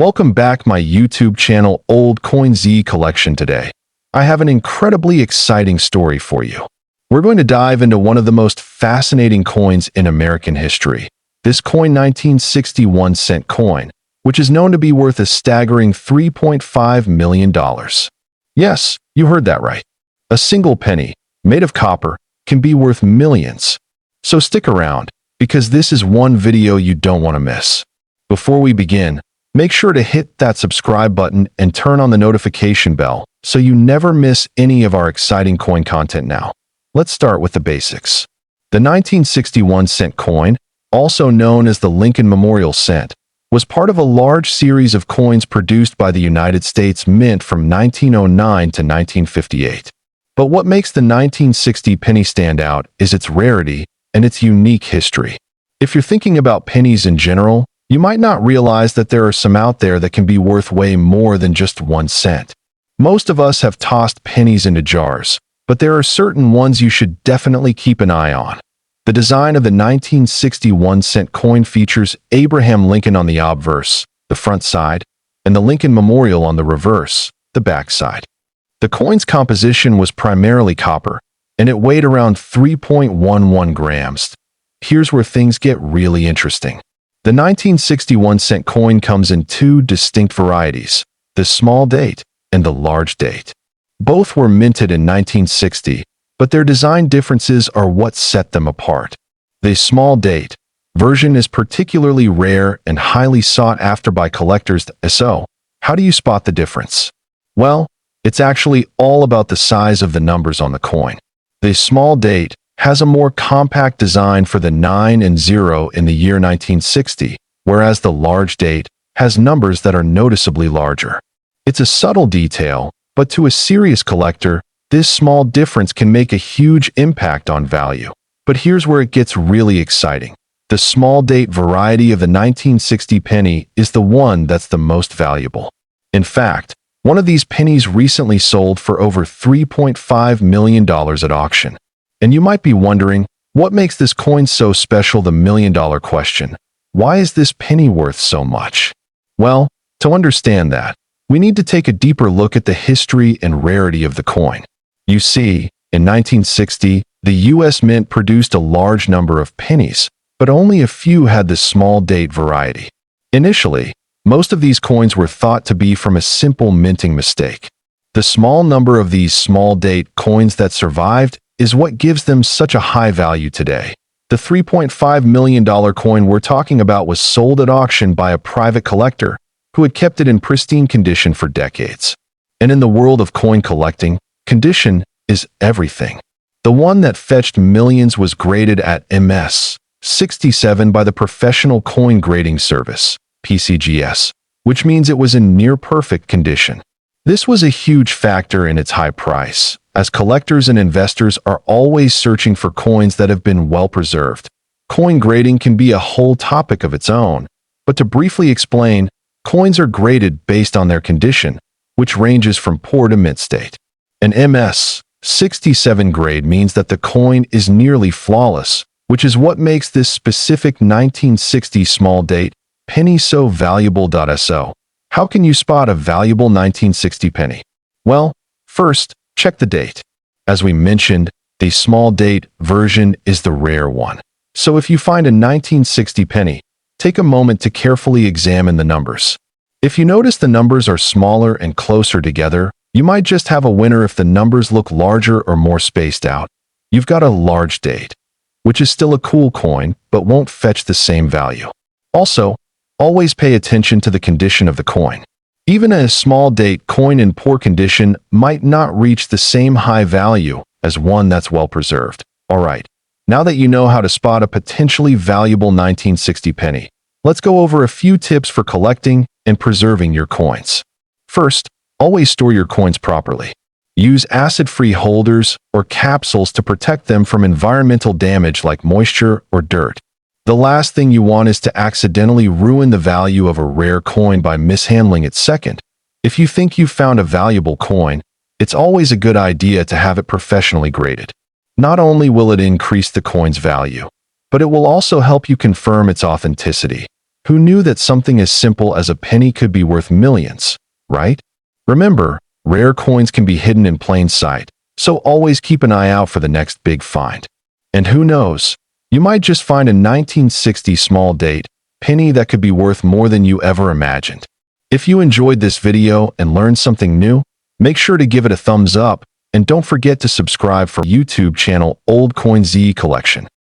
Welcome back my YouTube channel Old Coin Z Collection today. I have an incredibly exciting story for you. We're going to dive into one of the most fascinating coins in American history. This coin 1961 cent coin, which is known to be worth a staggering $3.5 million. Yes, you heard that right. A single penny, made of copper, can be worth millions. So stick around, because this is one video you don't want to miss. Before we begin, make sure to hit that subscribe button and turn on the notification bell so you never miss any of our exciting coin content now. Let's start with the basics. The 1961 cent coin, also known as the Lincoln Memorial Cent, was part of a large series of coins produced by the United States Mint from 1909 to 1958. But what makes the 1960 penny stand out is its rarity and its unique history. If you're thinking about pennies in general, you might not realize that there are some out there that can be worth way more than just 1 cent. Most of us have tossed pennies into jars, but there are certain ones you should definitely keep an eye on. The design of the 1961 cent coin features Abraham Lincoln on the obverse, the front side, and the Lincoln Memorial on the reverse, the back side. The coin's composition was primarily copper, and it weighed around 3.11 grams. Here's where things get really interesting. The 1961 cent coin comes in two distinct varieties, the small date and the large date. Both were minted in 1960, but their design differences are what set them apart. The small date version is particularly rare and highly sought after by collectors. So, how do you spot the difference? Well, it's actually all about the size of the numbers on the coin. The small date has a more compact design for the 9 and 0 in the year 1960, whereas the large date has numbers that are noticeably larger. It's a subtle detail, but to a serious collector, this small difference can make a huge impact on value. But here's where it gets really exciting. The small date variety of the 1960 penny is the one that's the most valuable. In fact, one of these pennies recently sold for over $3.5 million at auction. And you might be wondering, what makes this coin so special? The million-dollar question. Why is this penny worth so much? Well, to understand that, we need to take a deeper look at the history and rarity of the coin. You see, in 1960, the U.S. Mint produced a large number of pennies, but only a few had the small date variety. Initially, most of these coins were thought to be from a simple minting mistake. The small number of these small date coins that survived is what gives them such a high value today. The $3.5 million coin we're talking about was sold at auction by a private collector who had kept it in pristine condition for decades. And in the world of coin collecting, condition is everything. The one that fetched millions was graded at MS 67 by the Professional Coin Grading Service, PCGS, which means it was in near-perfect condition. This was a huge factor in its high price, as collectors and investors are always searching for coins that have been well preserved. Coin grading can be a whole topic of its own, but to briefly explain, coins are graded based on their condition, which ranges from poor to mint state. An MS 67 grade means that the coin is nearly flawless, which is what makes this specific 1960 small date penny so valuable. So, how can you spot a valuable 1960 penny? Well, first, check the date. As we mentioned, the small date version is the rare one. So if you find a 1960 penny, take a moment to carefully examine the numbers. If you notice the numbers are smaller and closer together, you might just have a winner. If the numbers look larger or more spaced out, you've got a large date, which is still a cool coin, but won't fetch the same value. Also, always pay attention to the condition of the coin. Even a small date coin in poor condition might not reach the same high value as one that's well preserved. Alright, now that you know how to spot a potentially valuable 1960 penny, let's go over a few tips for collecting and preserving your coins. First, always store your coins properly. Use acid-free holders or capsules to protect them from environmental damage like moisture or dirt. The last thing you want is to accidentally ruin the value of a rare coin by mishandling it. Second, if you think you've found a valuable coin, it's always a good idea to have it professionally graded. Not only will it increase the coin's value, but it will also help you confirm its authenticity. Who knew that something as simple as a penny could be worth millions, right? Remember, rare coins can be hidden in plain sight, so always keep an eye out for the next big find. And who knows, you might just find a 1960 small date penny that could be worth more than you ever imagined. If you enjoyed this video and learned something new, make sure to give it a thumbs up and don't forget to subscribe for YouTube channel Old Coin Z Collection.